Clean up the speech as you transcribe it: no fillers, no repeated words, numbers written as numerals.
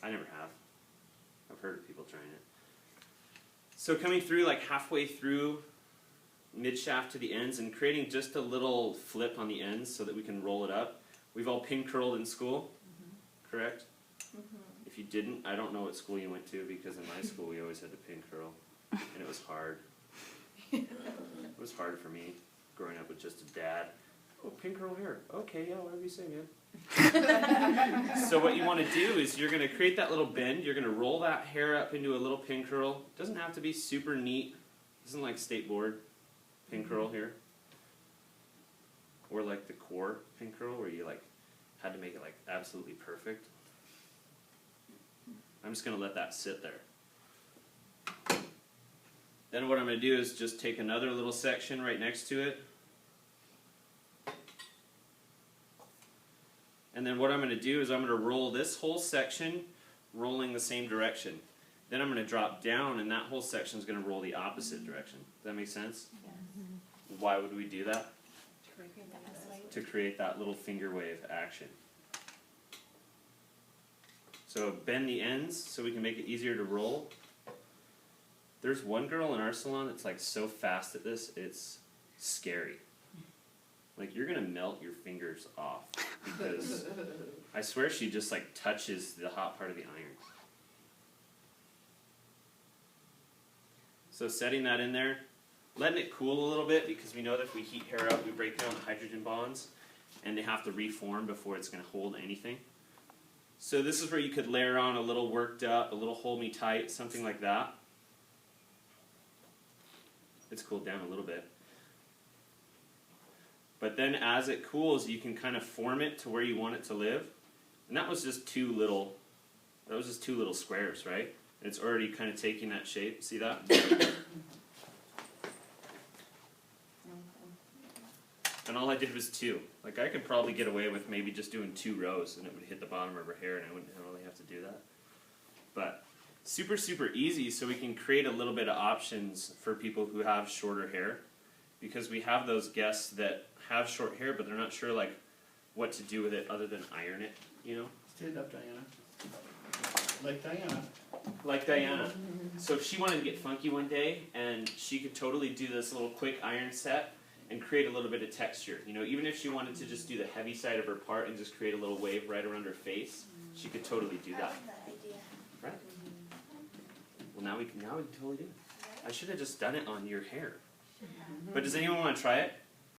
I never have. I've heard of people trying it. So coming through like halfway through mid-shaft to the ends and creating just a little flip on the ends so that we can roll it up. We've all pin curled in school, correct? If you didn't, I don't know what school you went to, because in my school we always had to pin curl, and it was hard. It was hard for me, growing up with just a dad. Oh, pin curl hair. Okay, yeah, whatever you say, man. So what you want to do is you're going to create that little bend. You're going to roll that hair up into a little pin curl. It doesn't have to be super neat. It isn't like state board pin curl here. Or like the core pin curl where you like had to make it like absolutely perfect. I'm just going to let that sit there. Then what I'm going to do is just take another little section right next to it. And then what I'm going to do is I'm going to roll this whole section rolling the same direction. Then I'm going to drop down and that whole section is going to roll the opposite direction. Does that make sense? Yes. Why would we do that? To To create that little finger wave action. So bend the ends so we can make it easier to roll. There's one girl in our salon that's like so fast at this, it's scary. Like you're gonna melt your fingers off because I swear she just like touches the hot part of the iron. So setting that in there, letting it cool a little bit because we know that if we heat hair up, we break down the hydrogen bonds and they have to reform before it's going to hold anything. So this is where you could layer on a little worked up, a little hold me tight, something like that. It's cooled down a little bit. But then as it cools, you can kind of form it to where you want it to live. And that was just two little squares, right? It's already kind of taking that shape. See that? And all I did was two. Like I could probably get away with maybe just doing 2 rows and it would hit the bottom of her hair and I wouldn't really have to do that. But super, super easy so we can create a little bit of options for people who have shorter hair. Because we have those guests that have short hair but they're not sure like what to do with it other than iron it, you know? Stand up, Diana. Like Diana. Like Diana. So if she wanted to get funky one day and she could totally do this little quick iron set and create a little bit of texture. You know, even if she wanted to just do the heavy side of her part and just create a little wave right around her face, she could totally do that. I like that idea. Right? Well, now we can totally do it. I should have just done it on your hair. But does anyone want to try it?